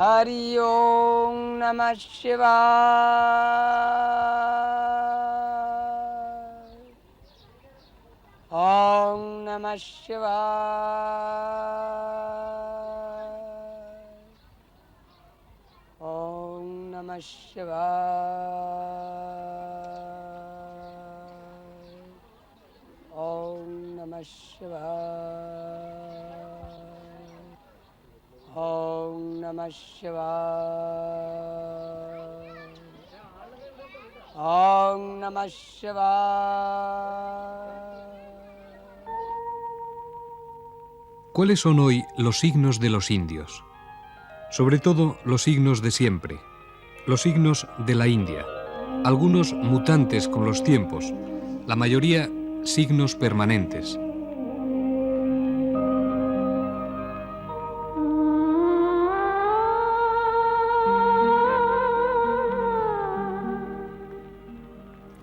Hari Om Namah Shivaya. Om Namah Shivaya. Om Namah Shivaya. Om Namah Shivaya. Om Namah Shivaya. Om Namah Shivaya. ¿Cuáles son hoy los signos de los indios? Sobre todo los signos de siempre, los signos de la India, algunos mutantes con los tiempos, la mayoría signos permanentes.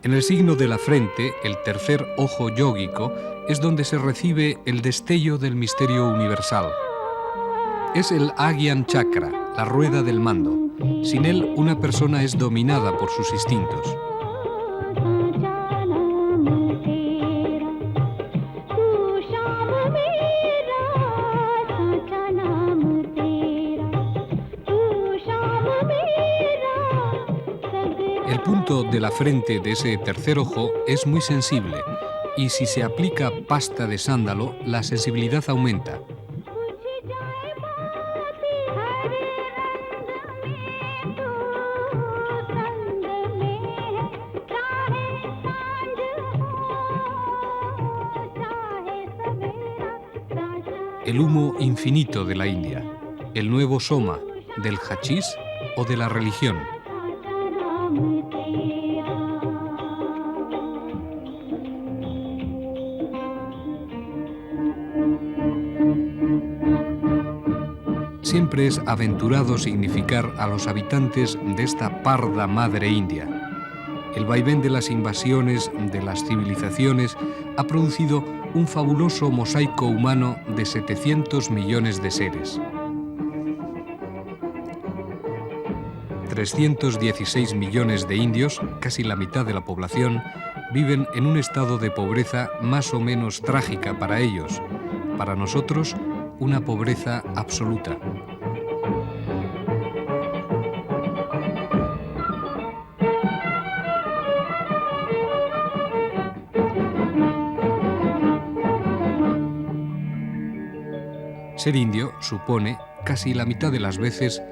En el signo de la frente, el tercer ojo yógico, es donde se recibe el destello del misterio universal. Es el Agyan Chakra, la rueda del mando. Sin él, una persona es dominada por sus instintos. El punto de la frente de ese tercer ojo es muy sensible y si se aplica pasta de sándalo, la sensibilidad aumenta. El humo infinito de la India, el nuevo soma, del hachís o de la religión. Siempre es aventurado significar a los habitantes de esta parda madre india. El vaivén de las invasiones, de las civilizaciones, ha producido un fabuloso mosaico humano de 700 millones de seres. 316 millones de indios, casi la mitad de la población, viven en un estado de pobreza más o menos trágica para ellos. Para nosotros, una pobreza absoluta. Ser indio supone, casi la mitad de las veces,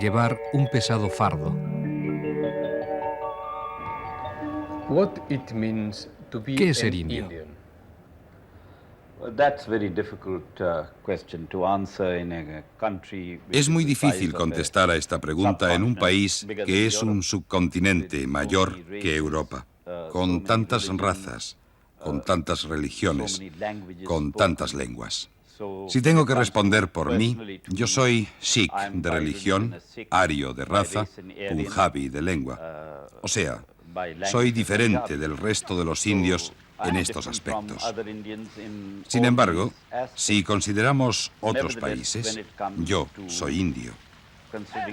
llevar un pesado fardo. ¿Qué es ser indio? Es muy difícil contestar a esta pregunta en un país que es un subcontinente mayor que Europa, con tantas razas, con tantas religiones, con tantas lenguas. Si tengo que responder por mí, yo soy Sikh de religión, ario de raza, punjabi de lengua. O sea, soy diferente del resto de los indios en estos aspectos. Sin embargo, si consideramos otros países, yo soy indio.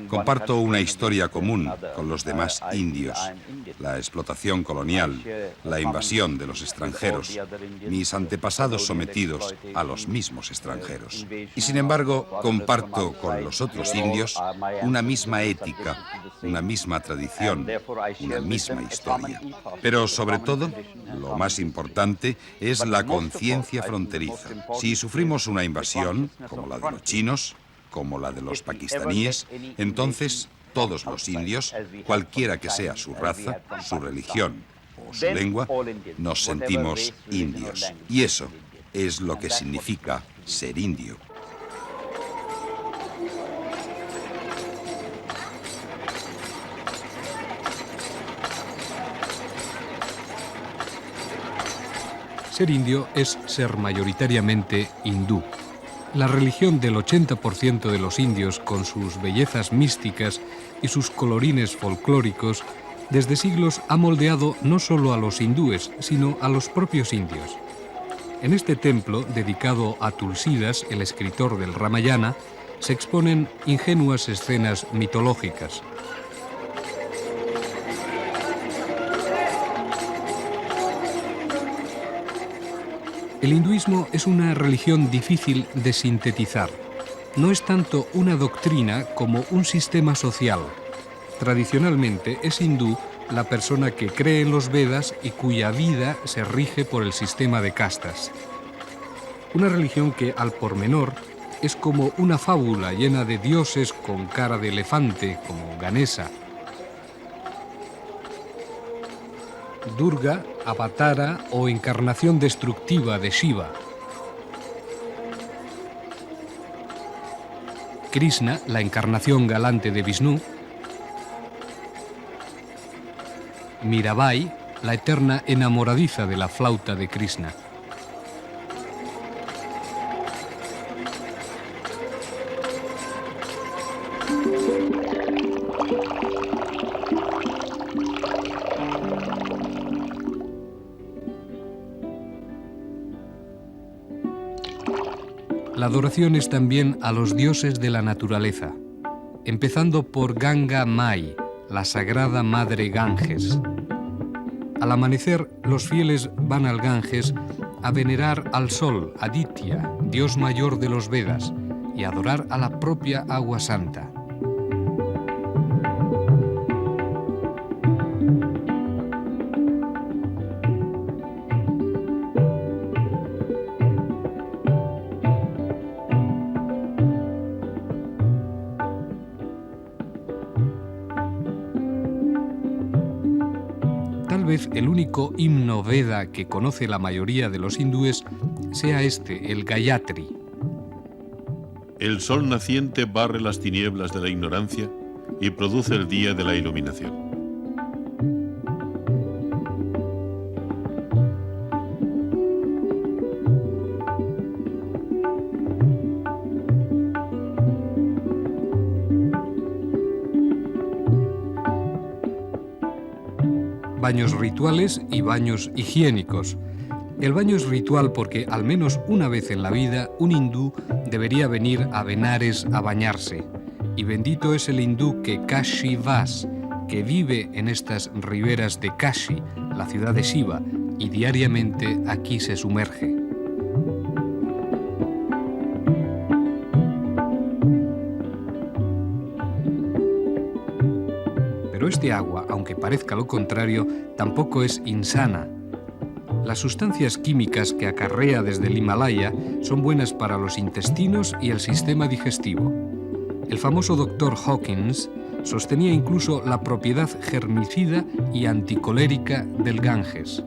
Comparto una historia común con los demás indios, la explotación colonial, la invasión de los extranjeros, mis antepasados sometidos a los mismos extranjeros. Y sin embargo, comparto con los otros indios una misma ética, una misma tradición, una misma historia. Pero sobre todo, lo más importante es la conciencia fronteriza. Si sufrimos una invasión, como la de los chinos, como la de los pakistaníes, entonces todos los indios, cualquiera que sea su raza, su religión o su lengua, nos sentimos indios. Y eso es lo que significa ser indio. Ser indio es ser mayoritariamente hindú. La religión del 80% de los indios, con sus bellezas místicas y sus colorines folclóricos, desde siglos ha moldeado no solo a los hindúes, sino a los propios indios. En este templo, dedicado a Tulsídas, el escritor del Ramayana, se exponen ingenuas escenas mitológicas. El hinduismo es una religión difícil de sintetizar. No es tanto una doctrina como un sistema social. Tradicionalmente es hindú la persona que cree en los Vedas y cuya vida se rige por el sistema de castas. Una religión que, al pormenor, es como una fábula llena de dioses con cara de elefante, como Ganesa, Durga, Avatara o encarnación destructiva de Shiva. Krishna, la encarnación galante de Vishnu. Mirabai, la eterna enamoradiza de la flauta de Krishna. La adoración es también a los dioses de la naturaleza, empezando por Ganga Mai, la sagrada madre Ganges. Al amanecer, los fieles van al Ganges a venerar al sol, Aditya, dios mayor de los Vedas, y a adorar a la propia agua santa. Tal vez el único himno Veda que conoce la mayoría de los hindúes sea este, el Gayatri. El sol naciente barre las tinieblas de la ignorancia y produce el día de la iluminación. Baños rituales y baños higiénicos. El baño es ritual porque al menos una vez en la vida un hindú debería venir a Benares a bañarse. Y bendito es el hindú que Kashi Vas, que vive en estas riberas de Kashi, la ciudad de Shiva, y diariamente aquí se sumerge. Pero este agua, aunque parezca lo contrario, tampoco es insana. Las sustancias químicas que acarrea desde el Himalaya son buenas para los intestinos y el sistema digestivo. El famoso doctor Hawkins sostenía incluso la propiedad germicida y anticolérica del Ganges.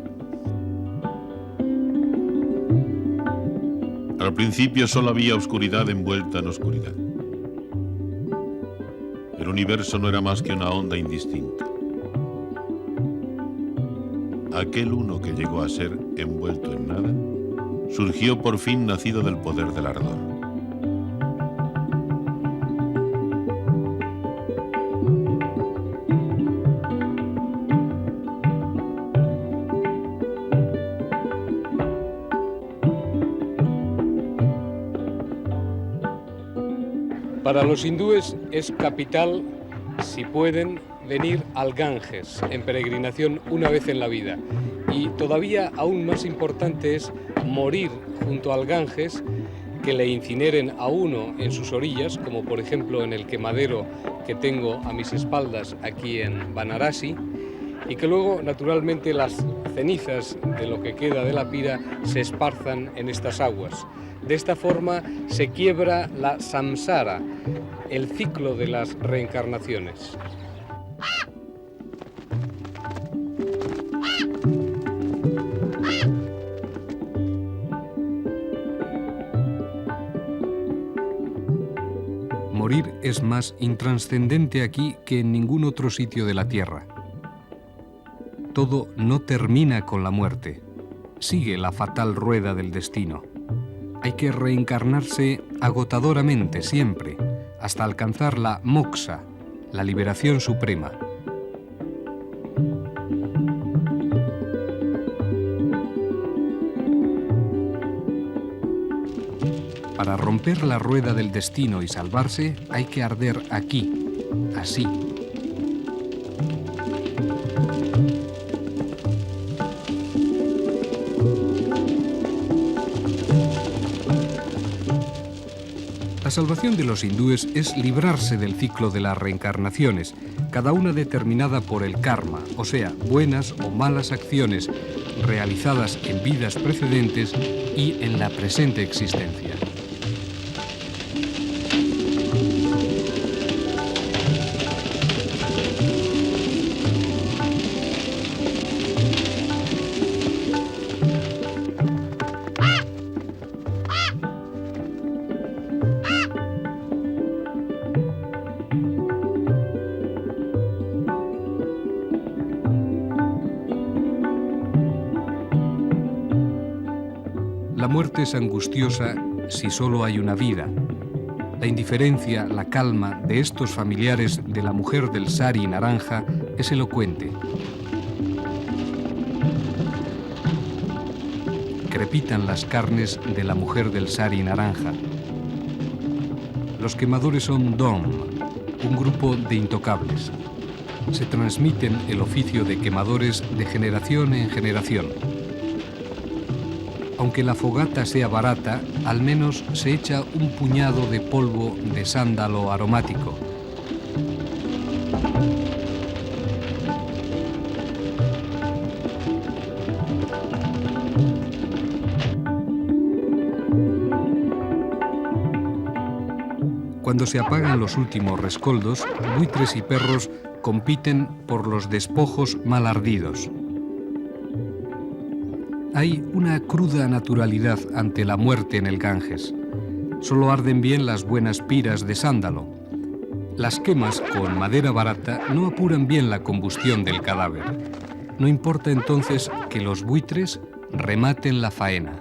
Al principio solo había oscuridad envuelta en oscuridad. El universo no era más que una onda indistinta. Aquel uno que llegó a ser envuelto en nada, surgió por fin nacido del poder del ardor. Para los hindúes es capital, si pueden, venir al Ganges en peregrinación una vez en la vida. Y todavía aún más importante es morir junto al Ganges, que le incineren a uno en sus orillas, como por ejemplo en el quemadero que tengo a mis espaldas aquí en Varanasi, y que luego naturalmente las cenizas de lo que queda de la pira se esparzan en estas aguas. De esta forma se quiebra la samsara, el ciclo de las reencarnaciones. Morir es más intranscendente aquí que en ningún otro sitio de la tierra. Todo no termina con la muerte, sigue la fatal rueda del destino. Hay que reencarnarse agotadoramente siempre, hasta alcanzar la moksha, la liberación suprema. Para romper la rueda del destino y salvarse, hay que arder aquí, así. La salvación de los hindúes es librarse del ciclo de las reencarnaciones, cada una determinada por el karma, o sea, buenas o malas acciones realizadas en vidas precedentes y en la presente existencia. La muerte es angustiosa si solo hay una vida. La indiferencia, la calma de estos familiares de la mujer del sari naranja es elocuente. Crepitan las carnes de la mujer del sari naranja. Los quemadores son Dom, un grupo de intocables. Se transmiten el oficio de quemadores de generación en generación. Aunque la fogata sea barata, al menos se echa un puñado de polvo de sándalo aromático. Cuando se apagan los últimos rescoldos, buitres y perros compiten por los despojos mal ardidos. Hay una cruda naturalidad ante la muerte en el Ganges. Solo arden bien las buenas piras de sándalo. Las quemas con madera barata no apuran bien la combustión del cadáver. No importa entonces que los buitres rematen la faena.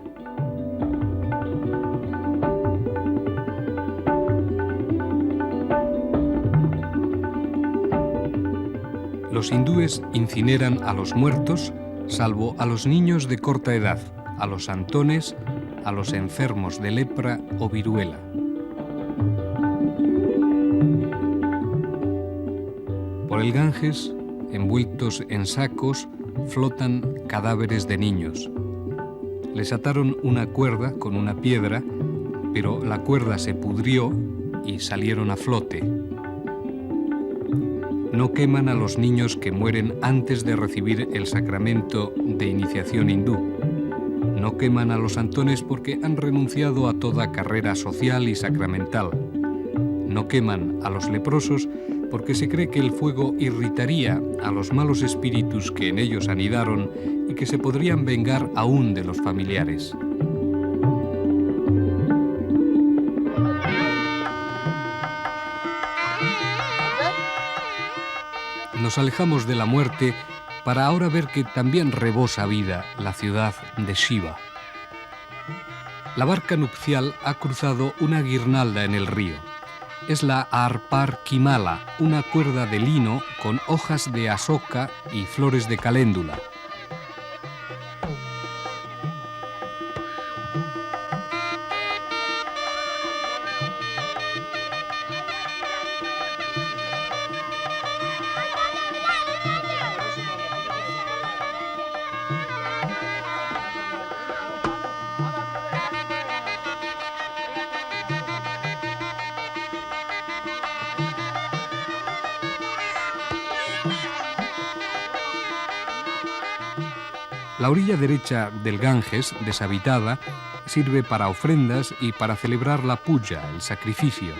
Los hindúes incineran a los muertos, salvo a los niños de corta edad, a los santones, a los enfermos de lepra o viruela. Por el Ganges, envueltos en sacos, flotan cadáveres de niños. Les ataron una cuerda con una piedra, pero la cuerda se pudrió y salieron a flote. No queman a los niños que mueren antes de recibir el sacramento de iniciación hindú. No queman a los santones porque han renunciado a toda carrera social y sacramental. No queman a los leprosos porque se cree que el fuego irritaría a los malos espíritus que en ellos anidaron y que se podrían vengar aún de los familiares. Nos alejamos de la muerte para ahora ver que también rebosa vida la ciudad de Shiva. La barca nupcial ha cruzado una guirnalda en el río. Es la Arpar Kimala, una cuerda de lino con hojas de asoka y flores de caléndula. La orilla derecha del Ganges, deshabitada, sirve para ofrendas y para celebrar la puja, el sacrificio.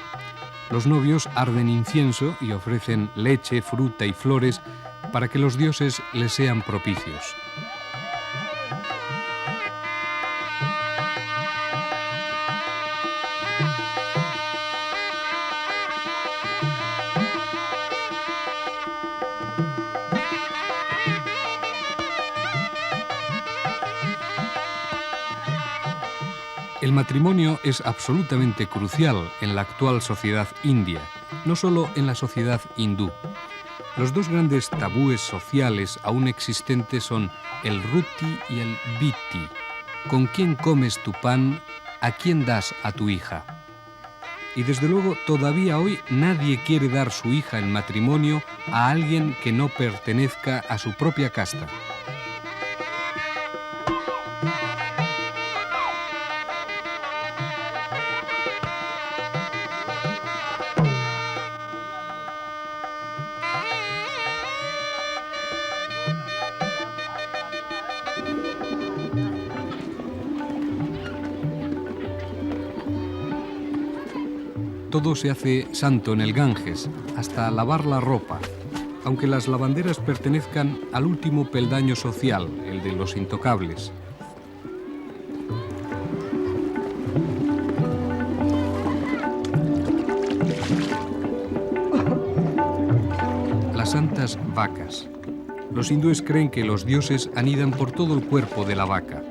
Los novios arden incienso y ofrecen leche, fruta y flores para que los dioses les sean propicios. El matrimonio es absolutamente crucial en la actual sociedad india, no solo en la sociedad hindú. Los dos grandes tabúes sociales aún existentes son el ruti y el viti. ¿Con quién comes tu pan? ¿A quién das a tu hija? Y desde luego todavía hoy nadie quiere dar su hija en matrimonio a alguien que no pertenezca a su propia casta. Todo se hace santo en el Ganges, hasta lavar la ropa, aunque las lavanderas pertenezcan al último peldaño social, el de los intocables. Las santas vacas. Los hindúes creen que los dioses anidan por todo el cuerpo de la vaca.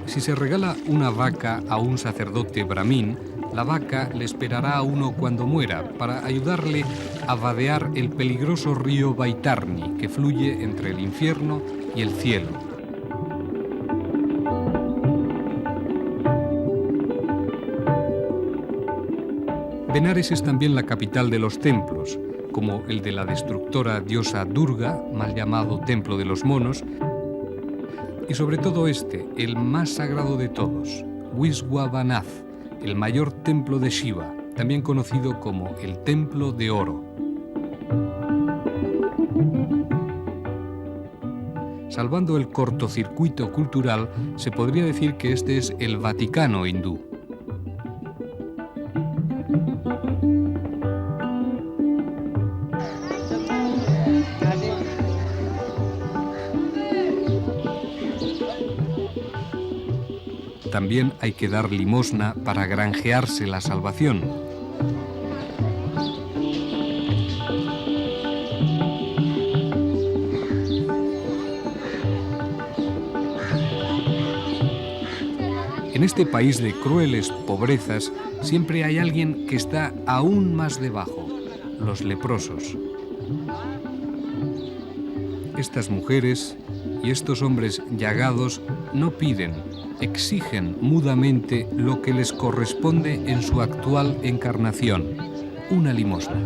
Si se regala una vaca a un sacerdote brahmin, la vaca le esperará a uno cuando muera para ayudarle a vadear el peligroso río Baitarni que fluye entre el infierno y el cielo. Benares es también la capital de los templos, como el de la destructora diosa Durga, mal llamado Templo de los Monos, y sobre todo este, el más sagrado de todos, Vishwavanath, el mayor templo de Shiva, también conocido como el Templo de Oro. Salvando el cortocircuito cultural, se podría decir que este es el Vaticano hindú. También hay que dar limosna para granjearse la salvación. En este país de crueles pobrezas siempre hay alguien que está aún más debajo, los leprosos. Estas mujeres y estos hombres llagados no piden, exigen mudamente lo que les corresponde en su actual encarnación, una limosna.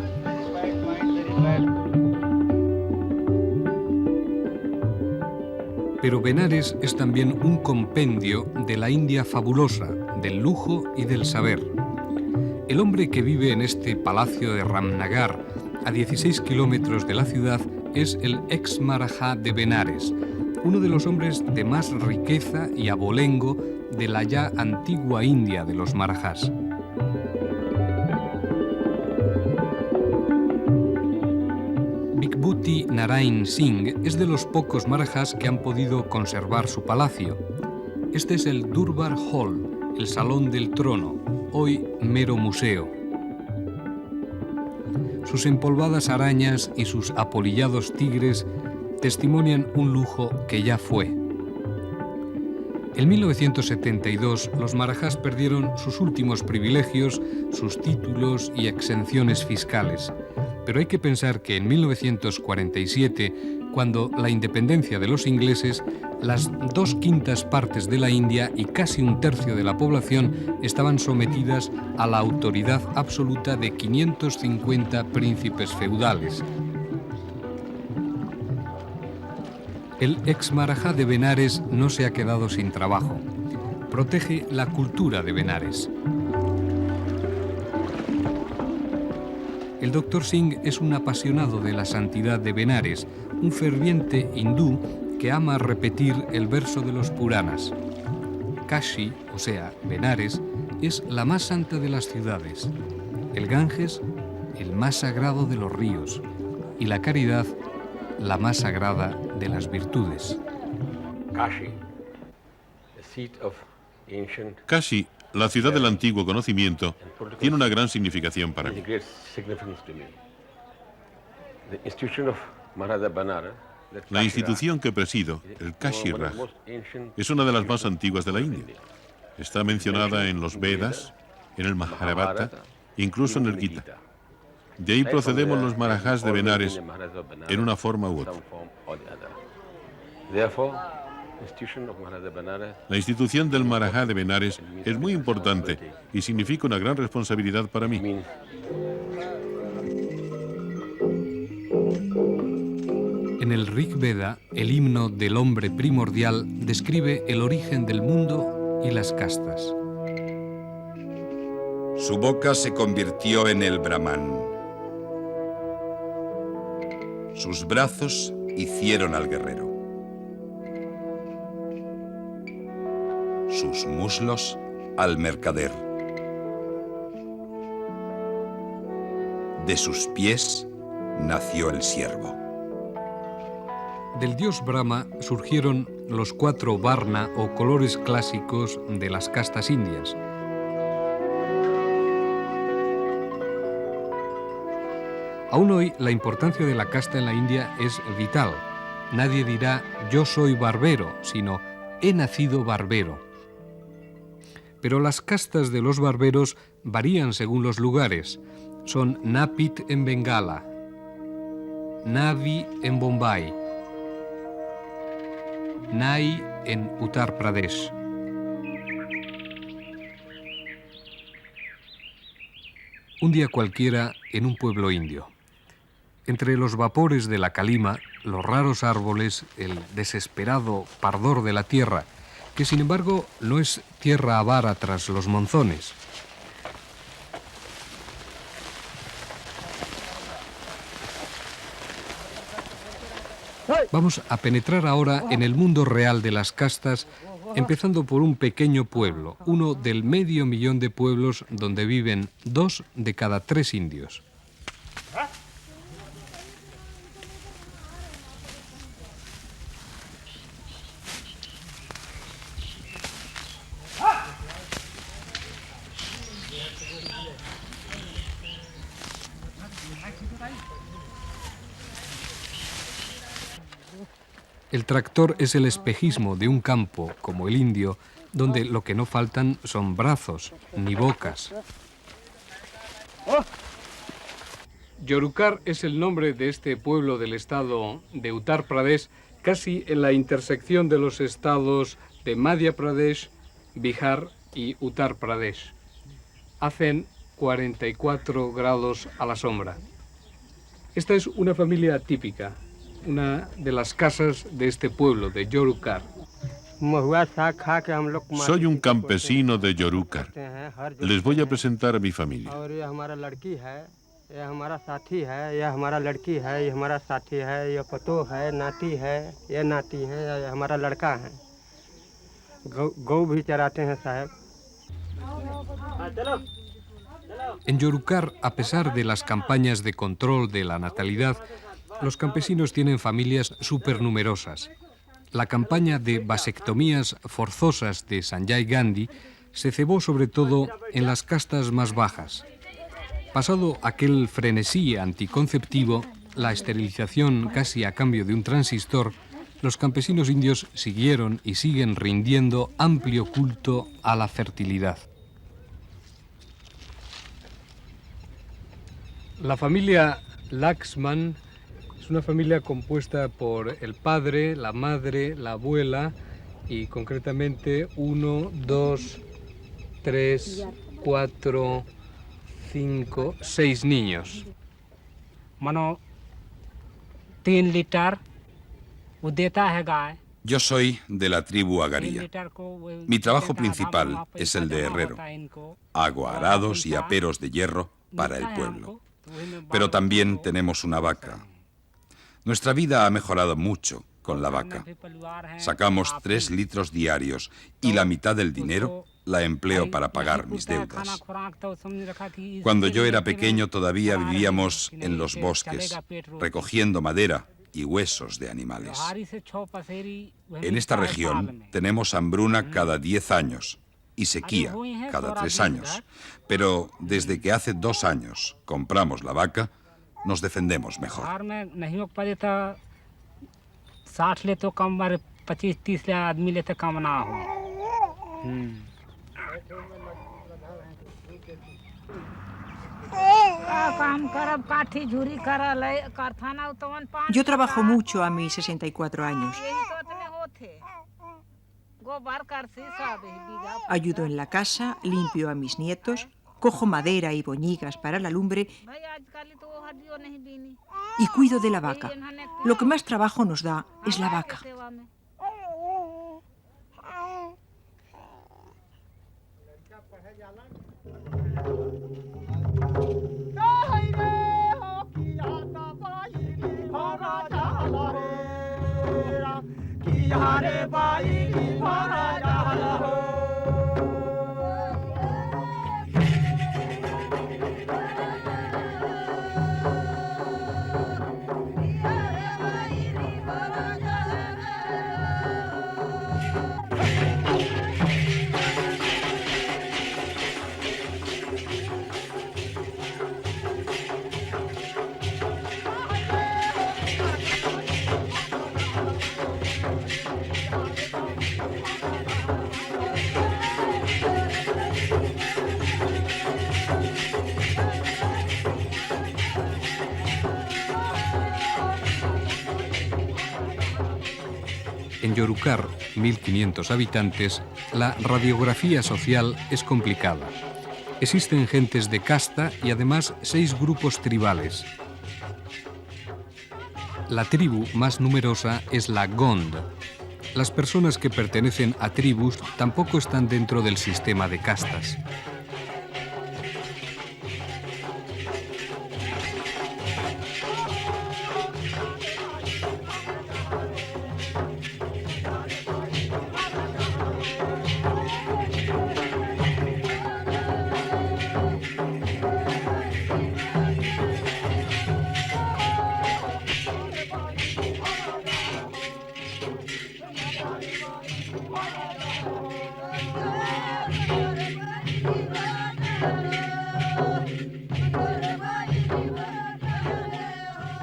Pero Benares es también un compendio de la India fabulosa, del lujo y del saber. El hombre que vive en este palacio de Ramnagar A 16 kilómetros de la ciudad es el ex Marajá de Benares, uno de los hombres de más riqueza y abolengo de la ya antigua India de los Marajás. Bhikhupati Narain Singh es de los pocos Marajás que han podido conservar su palacio. Este es el Durbar Hall, el Salón del Trono, hoy mero museo. Sus empolvadas arañas y sus apolillados tigres testimonian un lujo que ya fue. En 1972, los Marajás perdieron sus últimos privilegios, sus títulos y exenciones fiscales. Pero hay que pensar que en 1947, cuando la independencia de los ingleses, las 2/5 partes de la India y casi 1/3 de la población estaban sometidas a la autoridad absoluta de 550 príncipes feudales. El ex Marajá de Benares no se ha quedado sin trabajo. Protege la cultura de Benares. El Dr. Singh es un apasionado de la santidad de Benares, un ferviente hindú que ama repetir el verso de los Puranas. Kashi, o sea, Benares, es la más santa de las ciudades, el Ganges, el más sagrado de los ríos, y la caridad, la más sagrada de las virtudes. Kashi, la ciudad del antiguo conocimiento, tiene una gran significación para mí. La institución que presido, el Kashi Raj, es una de las más antiguas de la India. Está mencionada en los Vedas, en el Mahabharata, incluso en el Gita. De ahí procedemos los Marajás de Benares en una forma u otra. La institución del Marajá de Benares es muy importante y significa una gran responsabilidad para mí. En el Rig Veda, el himno del hombre primordial describe el origen del mundo y las castas. Su boca se convirtió en el Brahman. Sus brazos hicieron al guerrero. Sus muslos al mercader. De sus pies nació el siervo. Del dios Brahma surgieron los 4 varna o colores clásicos de las castas indias. Aún hoy, la importancia de la casta en la India es vital. Nadie dirá yo soy barbero, sino he nacido barbero. Pero las castas de los barberos varían según los lugares. Son Napit en Bengala, Navi en Bombay, Nai en Uttar Pradesh. Un día cualquiera en un pueblo indio. Entre los vapores de la calima, los raros árboles, el desesperado pardor de la tierra, que sin embargo no es tierra avara tras los monzones. Vamos a penetrar ahora en el mundo real de las castas, empezando por un pequeño pueblo, uno del 500.000 de pueblos donde viven 2 de cada 3 indios. El tractor es el espejismo de un campo, como el indio, donde lo que no faltan son brazos, ni bocas. Yorukar es el nombre de este pueblo del estado de Uttar Pradesh, casi en la intersección de los estados de Madhya Pradesh, Bihar y Uttar Pradesh. Hacen 44 grados a la sombra. Esta es una familia típica, una de las casas de este pueblo, de Yorukar. Soy un campesino de Yorukar. Les voy a presentar a mi familia. ये हमारा साथी है, यह हमारा लड़की है, ये हमारा साथी है, ये पतो है, नाती है, ये नाती है, ये हमारा लड़का है। गौ भी चराते हैं साहब। En Yorucar, a pesar de las campañas de control de la natalidad, los campesinos tienen familias supernumerosas. La campaña de vasectomías forzosas de Sanjay Gandhi se cebó sobre todo en las castas más bajas. Pasado aquel frenesí anticonceptivo, la esterilización casi a cambio de un transistor, los campesinos indios siguieron y siguen rindiendo amplio culto a la fertilidad. La familia Laxman es una familia compuesta por el padre, la madre, la abuela y concretamente 1, 2, 3, 4, 5, 6 niños. Mano 3 लीटर वो देता है गाय। Yo soy de la tribu Agaría. Mi trabajo principal es el de herrero. Hago arados y aperos de hierro para el pueblo. Pero también tenemos una vaca. Nuestra vida ha mejorado mucho con la vaca. Sacamos 3 litros diarios y la mitad del dinero la empleo para pagar mis deudas. Cuando yo era pequeño todavía vivíamos en los bosques, recogiendo madera y huesos de animales. En esta región tenemos hambruna cada 10 años y sequía cada 3 años. Pero desde que hace 2 años compramos la vaca, nos defendemos mejor. Yo trabajo mucho a mis 64 años. Ayudo en la casa, limpio a mis nietos, cojo madera y boñigas para la lumbre y cuido de la vaca. Lo que más trabajo nos da es la vaca. En Yorucar, 1.500 habitantes, la radiografía social es complicada. Existen gentes de casta y además 6 grupos tribales. La tribu más numerosa es la Gond. Las personas que pertenecen a tribus tampoco están dentro del sistema de castas.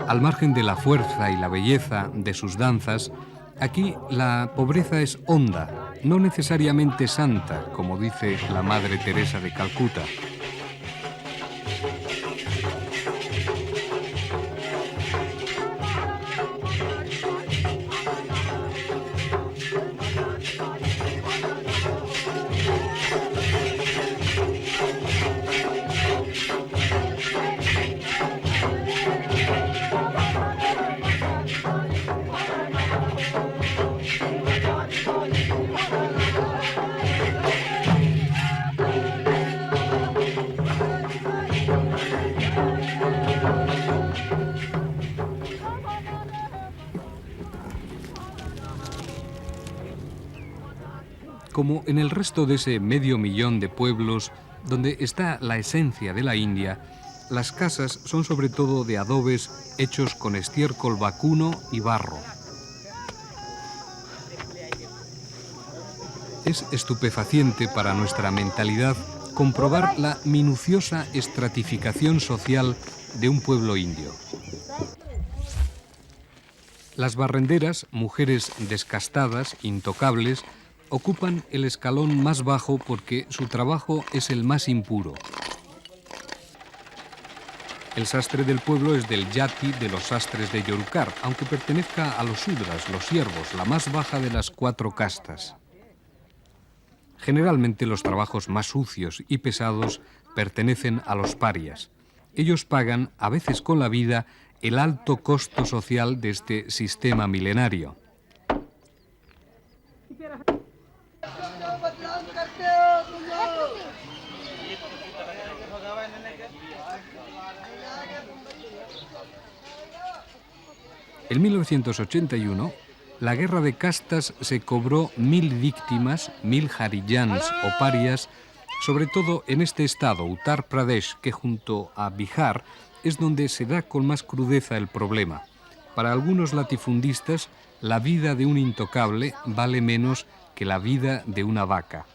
Al margen de la fuerza y la belleza de sus danzas, aquí la pobreza es honda, no necesariamente santa, como dice la Madre Teresa de Calcuta. Como en el resto de ese 500.000 de pueblos donde está la esencia de la India, las casas son sobre todo de adobes hechos con estiércol vacuno y barro. Es estupefaciente para nuestra mentalidad comprobar la minuciosa estratificación social de un pueblo indio. Las barrenderas, mujeres descastadas, intocables, ocupan el escalón más bajo porque su trabajo es el más impuro. El sastre del pueblo es del yati de los sastres de Yorukar, aunque pertenezca a los sudras, los siervos, la más baja de las 4 castas. Generalmente los trabajos más sucios y pesados pertenecen a los parias. Ellos pagan, a veces con la vida, el alto costo social de este sistema milenario. En 1981, la guerra de castas se cobró 1.000 víctimas, 1.000 harijans o parias, sobre todo en este estado, Uttar Pradesh, que junto a Bihar es donde se da con más crudeza el problema. Para algunos latifundistas, la vida de un intocable vale menos que la vida de una vaca.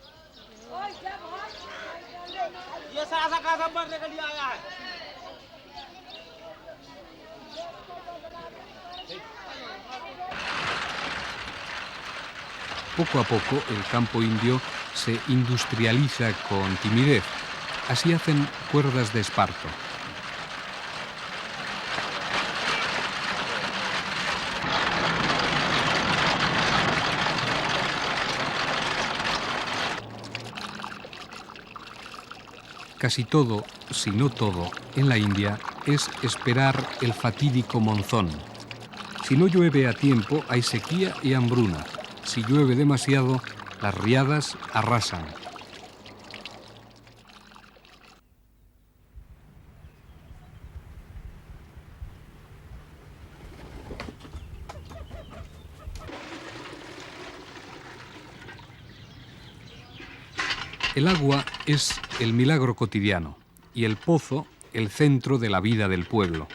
Poco a poco el campo indio se industrializa con timidez. Así hacen cuerdas de esparto. Casi todo, si no todo, en la India es esperar el fatídico monzón. Si no llueve a tiempo, hay sequía y hambruna. Si llueve demasiado, las riadas arrasan. El agua es el milagro cotidiano y el pozo el centro de la vida del pueblo.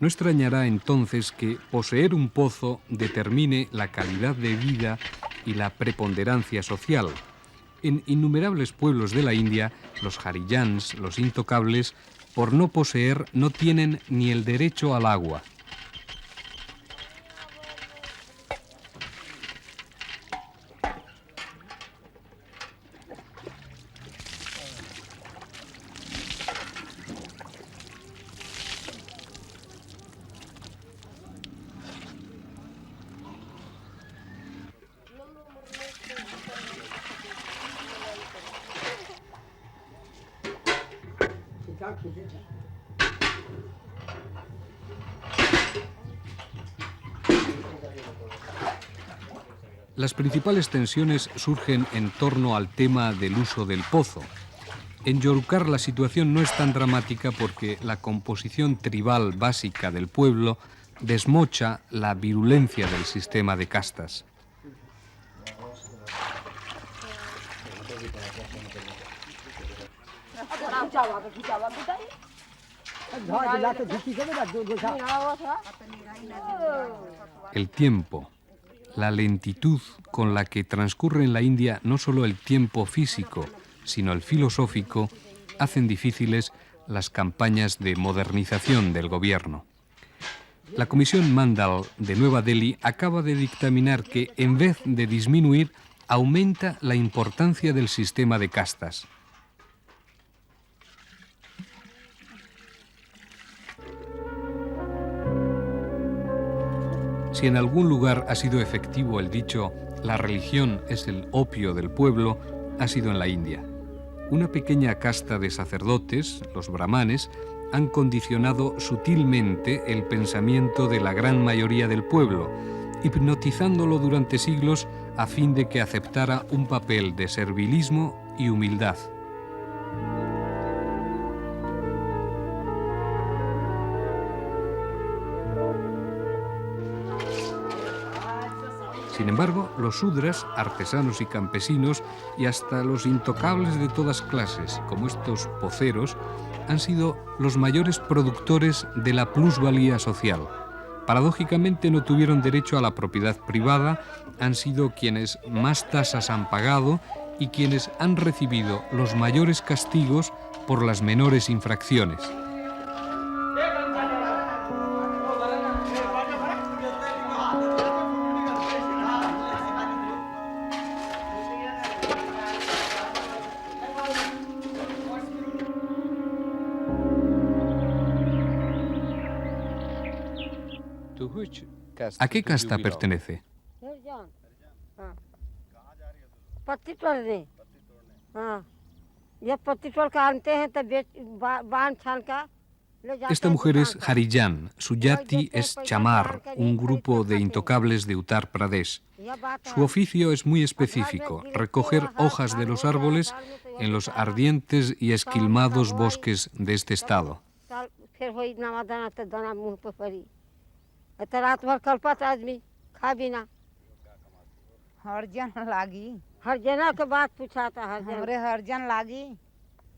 No extrañará entonces que poseer un pozo determine la calidad de vida y la preponderancia social. En innumerables pueblos de la India, los harijans, los intocables, por no poseer, no tienen ni el derecho al agua. Las principales tensiones surgen en torno al tema del uso del pozo. En Yorukar la situación no es tan dramática porque la composición tribal básica del pueblo desmocha la virulencia del sistema de castas. El tiempo, la lentitud con la que transcurre en la India no solo el tiempo físico, sino el filosófico, hacen difíciles las campañas de modernización del gobierno. La Comisión Mandal de Nueva Delhi acaba de dictaminar que, en vez de disminuir, aumenta la importancia del sistema de castas. Si en algún lugar ha sido efectivo el dicho «la religión es el opio del pueblo», ha sido en la India. Una pequeña casta de sacerdotes, los brahmanes, han condicionado sutilmente el pensamiento de la gran mayoría del pueblo, hipnotizándolo durante siglos a fin de que aceptara un papel de servilismo y humildad. Sin embargo, los sudras, artesanos y campesinos, y hasta los intocables de todas clases, como estos poceros, han sido los mayores productores de la plusvalía social. Paradójicamente no tuvieron derecho a la propiedad privada, han sido quienes más tasas han pagado y quienes han recibido los mayores castigos por las menores infracciones. ¿A qué casta pertenece? Esta mujer es Harijan, su yati es chamar, un grupo de intocables de Uttar Pradesh. Su oficio es muy específico, recoger hojas de los árboles en los ardientes y esquilmados bosques de este estado.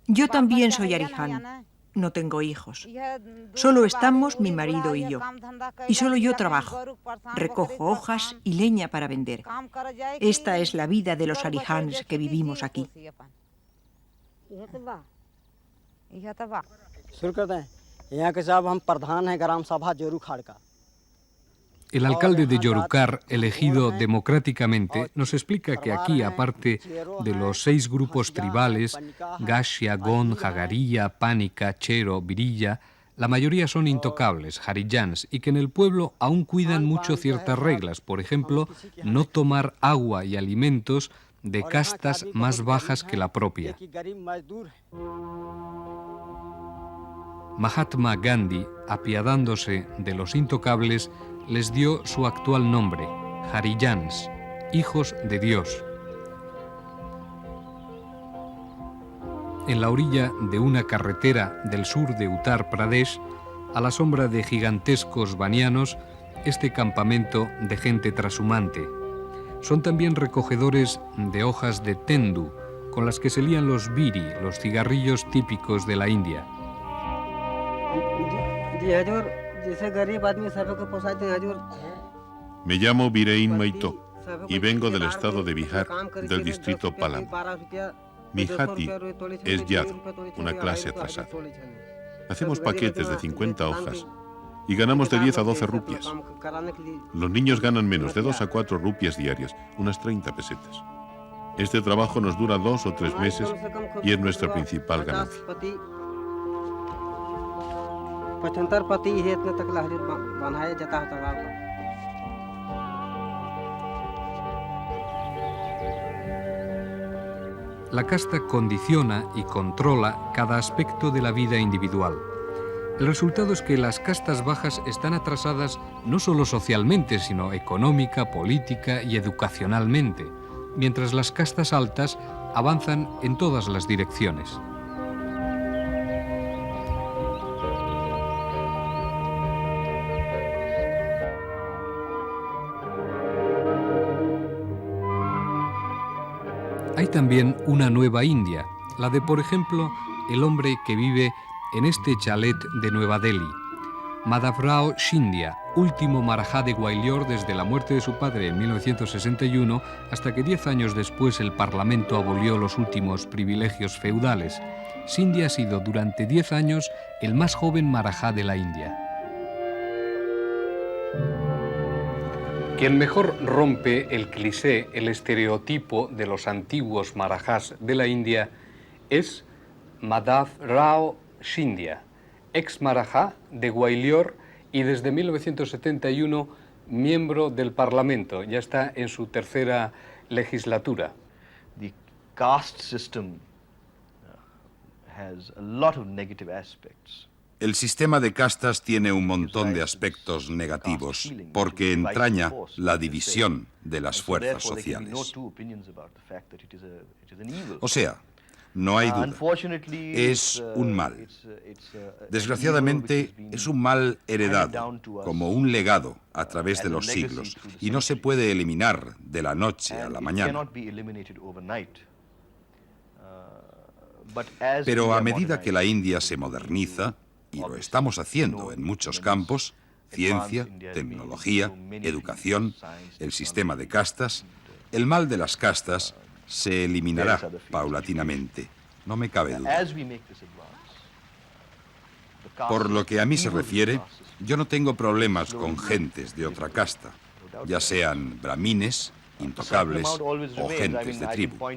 Yo también soy Harijan. No tengo hijos. Solo estamos mi marido y yo. Y solo yo trabajo. Recojo hojas y leña para vender. Esta es la vida de los Harijans que vivimos aquí. El alcalde de Yorukar, elegido democráticamente, nos explica que aquí, aparte de los 6 grupos tribales, Gashia, Gond, Jagaría, Pánica, Chero, Virilla, la mayoría son intocables, Harijans, y que en el pueblo aún cuidan mucho ciertas reglas, por ejemplo, no tomar agua y alimentos de castas más bajas que la propia. Mahatma Gandhi, apiadándose de los intocables, les dio su actual nombre, Harijans, hijos de Dios. En la orilla de una carretera del sur de Uttar Pradesh, a la sombra de gigantescos banianos, este campamento de gente trashumante. Son también recogedores de hojas de tendu, con las que se lían los biri, los cigarrillos típicos de la India. Me llamo Birein Maito y vengo del estado de Bihar, del distrito Palam. Mi jati es yad, una clase atrasada. Hacemos paquetes de 50 hojas y ganamos de 10 a 12 rupias. Los niños ganan menos, de 2 a 4 rupias diarias, unas 30 pesetas. Este trabajo nos dura 2 o 3 meses y es nuestra principal ganancia. La casta condiciona y controla cada aspecto de la vida individual. El resultado es que las castas bajas están atrasadas no solo socialmente, sino económica, política y educacionalmente, mientras las castas altas avanzan en todas las direcciones. Hay también una nueva India, la de, por ejemplo, el hombre que vive en este chalet de Nueva Delhi, Madhavrao Scindia, último marajá de Gwalior desde la muerte de su padre en 1961 hasta que 10 años después el Parlamento abolió los últimos privilegios feudales. Scindia ha sido durante 10 años el más joven marajá de la India. Quien mejor rompe el cliché, el estereotipo de los antiguos marajás de la India es Madhavrao Scindia, ex marajá de Gwalior y desde 1971 miembro del Parlamento. Ya está en su 3ª legislatura. The caste system has a lot of negative aspects. El sistema de castas tiene un montón de aspectos negativos porque entraña la división de las fuerzas sociales. O sea, No hay duda. Es un mal. Desgraciadamente, es un mal heredado, como un legado a través de los siglos, y no se puede eliminar de la noche a la mañana. Pero a medida que la India se moderniza, y lo estamos haciendo en muchos campos, ciencia, tecnología, educación, el sistema de castas, el mal de las castas se eliminará paulatinamente, no me cabe duda. Por lo que a mí se refiere, yo no tengo problemas con gentes de otra casta, ya sean brahmines, intocables o gentes de tribu.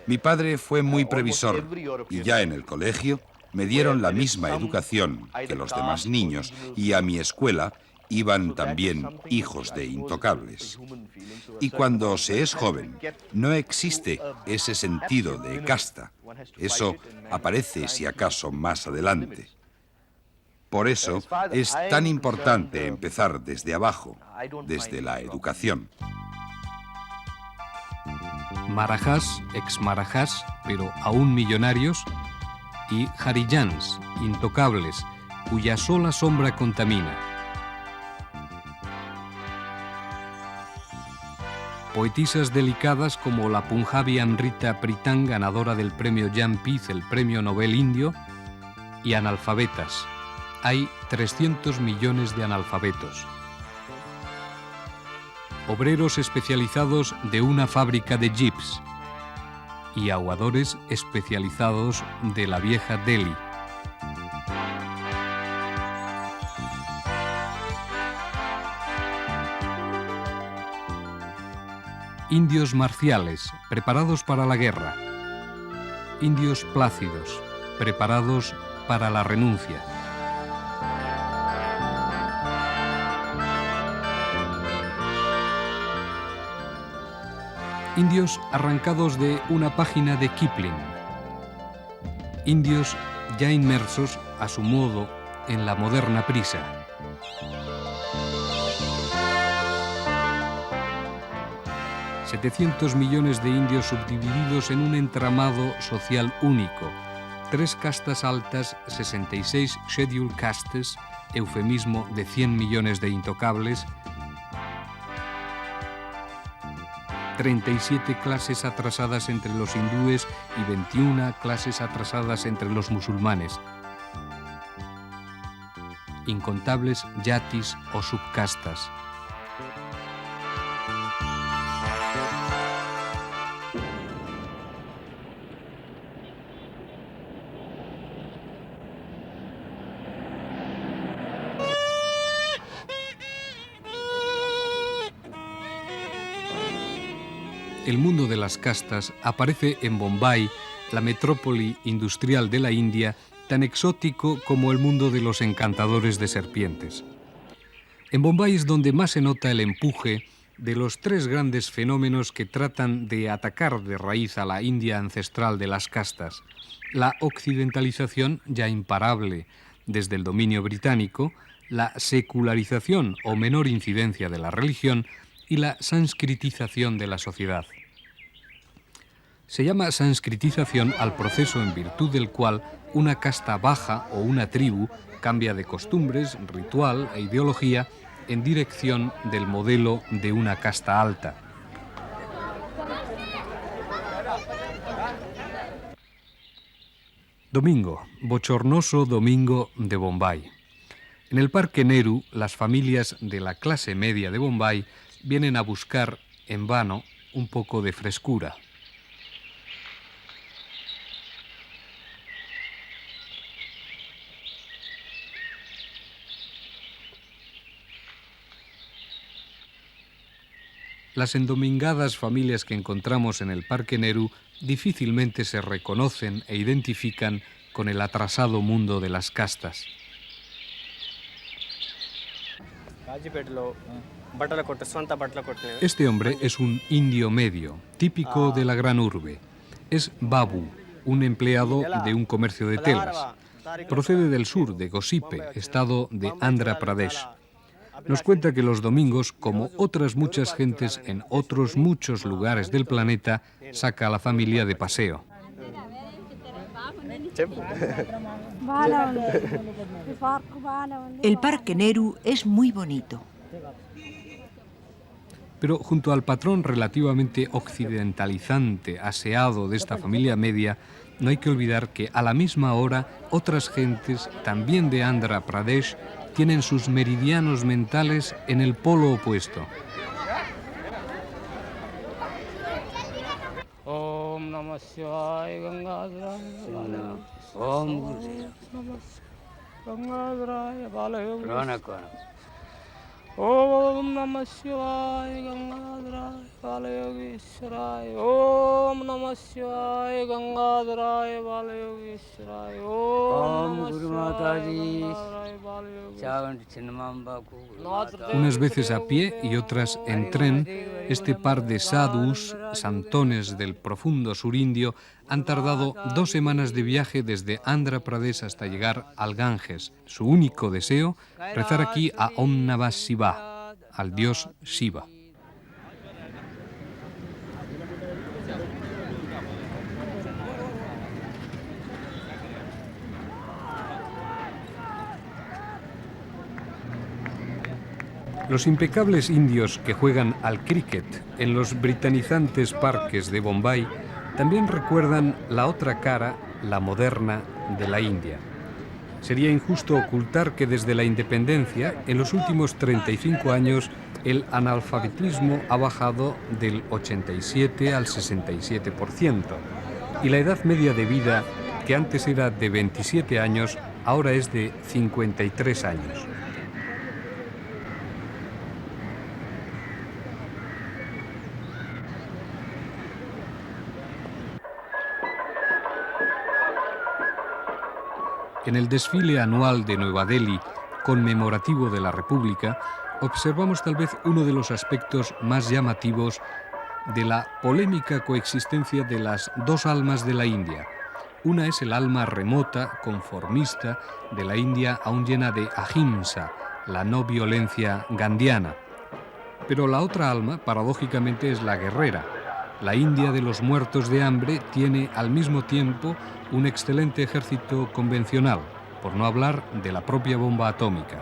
Mi padre fue muy previsor y ya en el colegio me dieron la misma educación que los demás niños y a mi escuela iban también hijos de intocables. Y cuando se es joven, no existe ese sentido de casta. Eso aparece si acaso más adelante. Por eso es tan importante empezar desde abajo, desde la educación. Marajás, ex-marajás, pero aún millonarios, y harijans, intocables, cuya sola sombra contamina. Poetisas delicadas como la Punjabi Amrita Pritam, ganadora del premio Jnanpith, el premio Nobel indio, y analfabetas. Hay 300 millones de analfabetos. Obreros especializados de una fábrica de jeeps y aguadores especializados de la vieja Delhi. Indios marciales, preparados para la guerra. Indios plácidos, preparados para la renuncia. Indios arrancados de una página de Kipling. Indios ya inmersos, a su modo, en la moderna prisa. $700 millones de indios subdivididos en un entramado social único. 3 castas altas, 66 scheduled castes, eufemismo de 100 millones de intocables, 37 clases atrasadas entre los hindúes y 21 clases atrasadas entre los musulmanes. Incontables yatis o subcastas. El mundo de las castas aparece en Bombay, la metrópoli industrial de la India, tan exótico como el mundo de los encantadores de serpientes. En Bombay es donde más se nota el empuje de los 3 grandes fenómenos que tratan de atacar de raíz a la India ancestral de las castas: la occidentalización, ya imparable desde el dominio británico, la secularización o menor incidencia de la religión y la sanskritización de la sociedad. Se llama sanskritización al proceso en virtud del cual una casta baja o una tribu cambia de costumbres, ritual e ideología en dirección del modelo de una casta alta. Domingo, bochornoso domingo de Bombay. En el Parque Nehru, las familias de la clase media de Bombay vienen a buscar, en vano, un poco de frescura. Las endomingadas familias que encontramos en el Parque Nehru difícilmente se reconocen e identifican con el atrasado mundo de las castas. Este hombre es un indio medio, típico de la gran urbe. Es Babu, un empleado de un comercio de telas. Procede del sur, de Gossipe, estado de Andhra Pradesh. Nos cuenta que los domingos, como otras muchas gentes en otros muchos lugares del planeta, saca a la familia de paseo. El Parque Nehru es muy bonito. Pero junto al patrón relativamente occidentalizante, aseado de esta familia media, no hay que olvidar que a la misma hora otras gentes, también de Andhra Pradesh, tienen sus meridianos mentales en el polo opuesto. Om Namah Shivaya Gangadharaya Om Gangadharaya Balayogi Om Namah Shivaya Gangadharaya Balayogishwaraya Om Namah Shivaya Gangadharaya Balayogishwaraya Om Guru Mataji Unas veces a pie y otras en tren, este par de sadhus, santones del profundo surindio, han tardado 2 semanas de viaje desde Andhra Pradesh hasta llegar al Ganges. Su único deseo, rezar aquí a Om Namah Shivaya, al dios Shiva. Los impecables indios que juegan al cricket en los britanizantes parques de Bombay también recuerdan la otra cara, la moderna, de la India. Sería injusto ocultar que desde la independencia, en los últimos 35 años, el analfabetismo ha bajado del 87 al 67%, y la edad media de vida, que antes era de 27 años, ahora es de 53 años. En el desfile anual de Nueva Delhi, conmemorativo de la República, observamos tal vez uno de los aspectos más llamativos de la polémica coexistencia de las 2 almas de la India. Una es el alma remota, conformista, de la India aún llena de ahimsa, la no violencia gandhiana. Pero la otra alma, paradójicamente, es la guerrera. La India de los muertos de hambre tiene al mismo tiempo un excelente ejército convencional, por no hablar de la propia bomba atómica.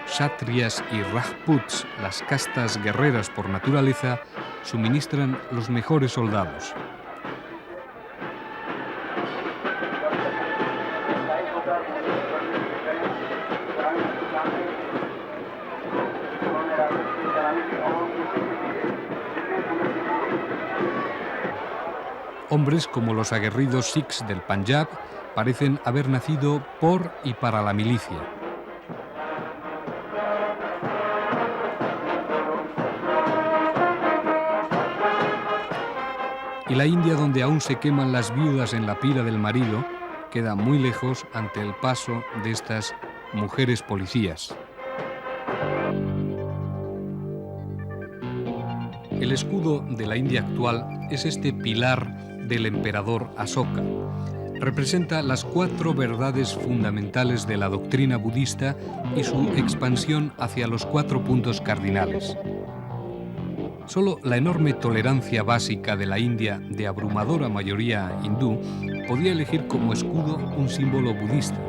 Kshatriyas y Rajputs, las castas guerreras por naturaleza, suministran los mejores soldados. Hombres como los aguerridos Sikhs del Punjab parecen haber nacido por y para la milicia. Y la India, donde aún se queman las viudas en la pira del marido, queda muy lejos ante el paso de estas mujeres policías. El escudo de la India actual es este pilar del emperador Asoka. Representa las 4 verdades fundamentales de la doctrina budista y su expansión hacia los 4 puntos cardinales. Solo la enorme tolerancia básica de la India, de abrumadora mayoría hindú, podía elegir como escudo un símbolo budista.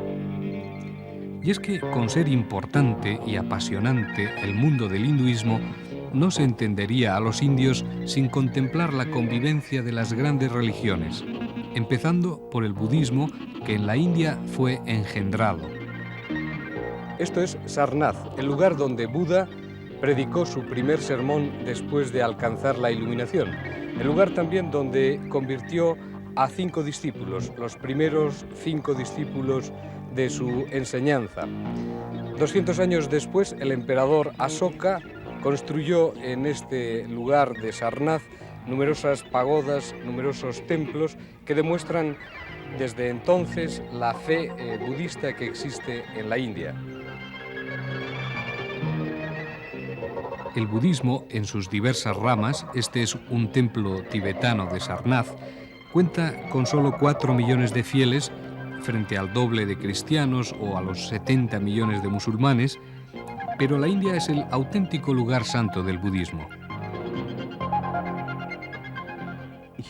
Y es que, con ser importante y apasionante el mundo del hinduismo, no se entendería a los indios sin contemplar la convivencia de las grandes religiones, empezando por el budismo, que en la India fue engendrado. Esto es Sarnath, el lugar donde Buda predicó su primer sermón después de alcanzar la iluminación. El lugar también donde convirtió a 5 discípulos, los primeros 5 discípulos de su enseñanza. 200 años después, el emperador Asoka construyó en este lugar de Sarnath numerosas pagodas, numerosos templos que demuestran desde entonces la fe budista que existe en la India. El budismo, en sus diversas ramas, este es un templo tibetano de Sarnath, cuenta con solo 4 millones de fieles frente al doble de cristianos o a los 70 millones de musulmanes, pero la India es el auténtico lugar santo del budismo.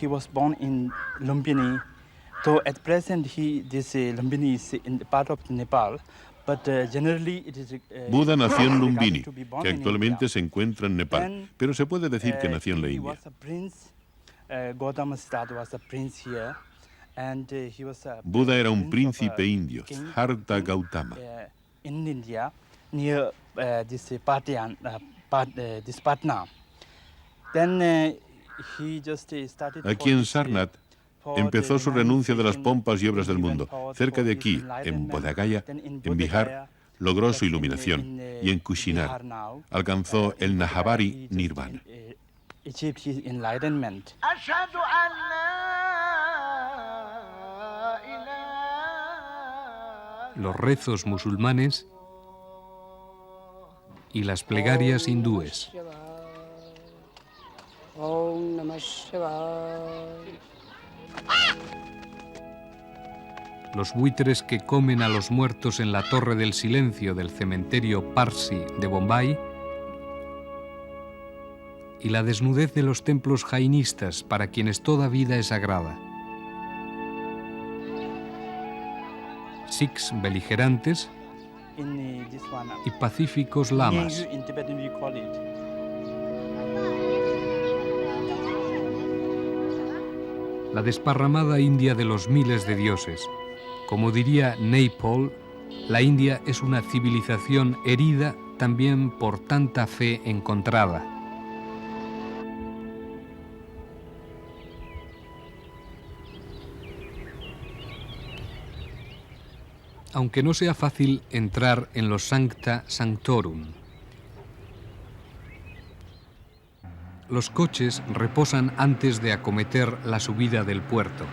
He was born in Lumbini, though at present Lumbini is in part of Nepal, but generally it is. Buda nació en Lumbini, que actualmente se encuentra en Nepal, pero se puede decir que nació en la India. Buda era un príncipe indio, Siddhartha Gautama. In India, near this Patna. Then Aquí en Sarnath empezó su renuncia de las pompas y obras del mundo. Cerca de aquí, en Bodh Gaya, en Bihar, logró su iluminación y en Kushinagar alcanzó el Nahabari Nirvana. Los rezos musulmanes y las plegarias hindúes. Om Namah Shivaya. Los buitres que comen a los muertos en la Torre del Silencio del cementerio Parsi de Bombay y la desnudez de los templos jainistas para quienes toda vida es sagrada. Sikhs beligerantes y pacíficos lamas. La desparramada India de los miles de dioses. Como diría Naipaul, la India es una civilización herida también por tanta fe encontrada. Aunque no sea fácil entrar en los Sancta Sanctorum, los coches reposan antes de acometer la subida del puerto.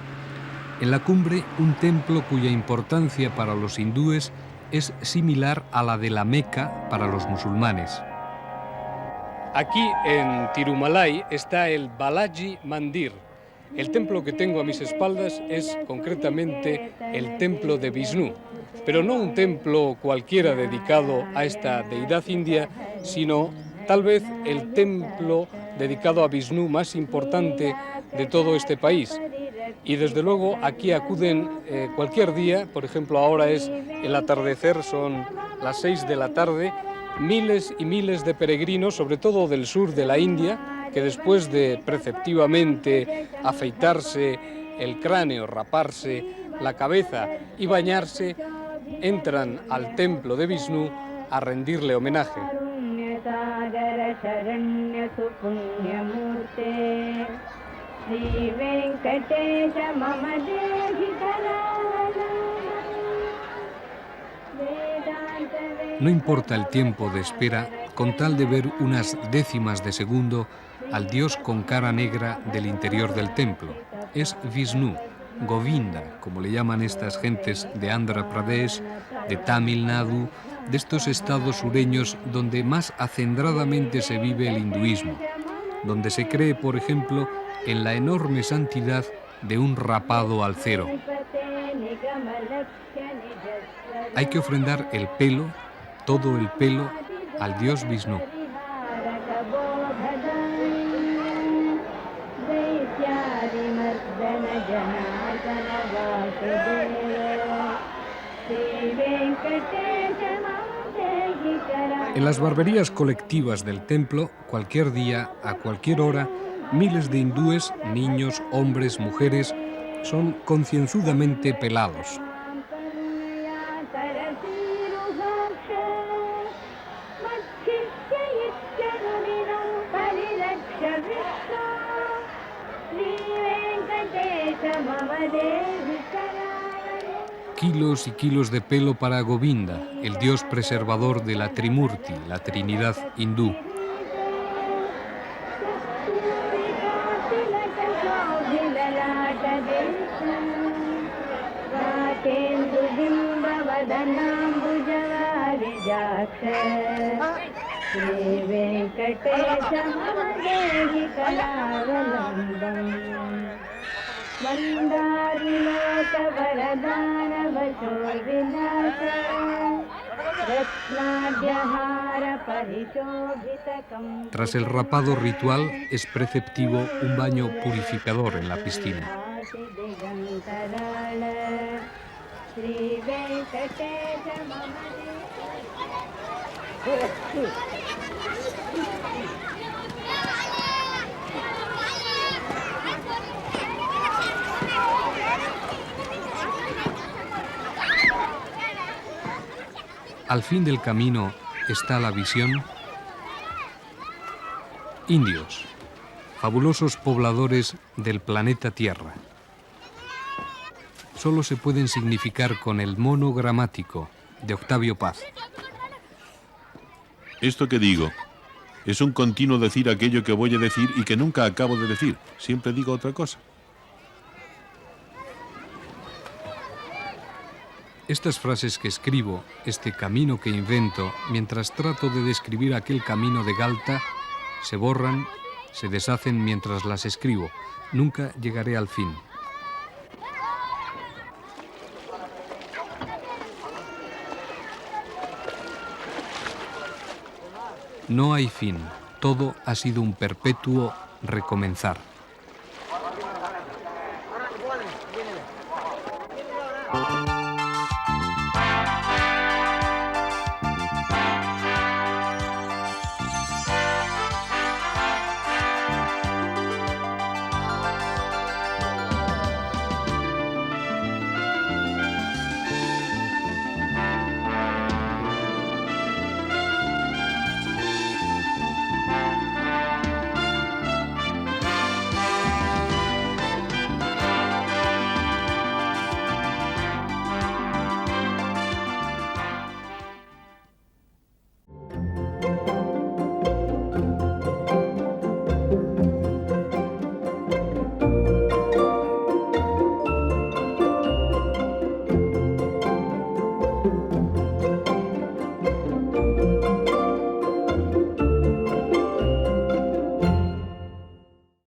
En la cumbre, un templo cuya importancia para los hindúes es similar a la de la Meca para los musulmanes. Aquí en Tirumalai está el Balaji Mandir. El templo que tengo a mis espaldas es concretamente el templo de Vishnu, pero no un templo cualquiera dedicado a esta deidad india, sino tal vez el templo dedicado a Vishnu más importante de todo este país. Y desde luego aquí acuden cualquier día, por ejemplo ahora es el atardecer, son las 6 de la tarde, miles y miles de peregrinos, sobre todo del sur de la India, que después de preceptivamente afeitarse el cráneo, raparse la cabeza y bañarse, entran al templo de Vishnu a rendirle homenaje. No importa el tiempo de espera, con tal de ver unas décimas de segundo al dios con cara negra del interior del templo. Es Vishnu, Govinda, como le llaman estas gentes de Andhra Pradesh, de Tamil Nadu, de estos estados sureños donde más acendradamente se vive el hinduismo, donde se cree, por ejemplo, en la enorme santidad de un rapado al cero. Hay que ofrendar el pelo, todo el pelo, al dios Vishnu. En las barberías colectivas del templo, cualquier día, a cualquier hora, miles de hindúes, niños, hombres, mujeres, son concienzudamente pelados. Kilos y kilos de pelo para Govinda, el dios preservador de la Trimurti, la Trinidad hindú. Tras el rapado ritual es preceptivo un baño purificador en la piscina. Al fin del camino está la visión. Indios, fabulosos pobladores del planeta Tierra. Solo se pueden significar con el mono gramático de Octavio Paz. Esto que digo es un continuo decir aquello que voy a decir y que nunca acabo de decir. Siempre digo otra cosa. Estas frases que escribo, este camino que invento, mientras trato de describir aquel camino de Galta, se borran, se deshacen mientras las escribo. Nunca llegaré al fin. No hay fin. Todo ha sido un perpetuo recomenzar.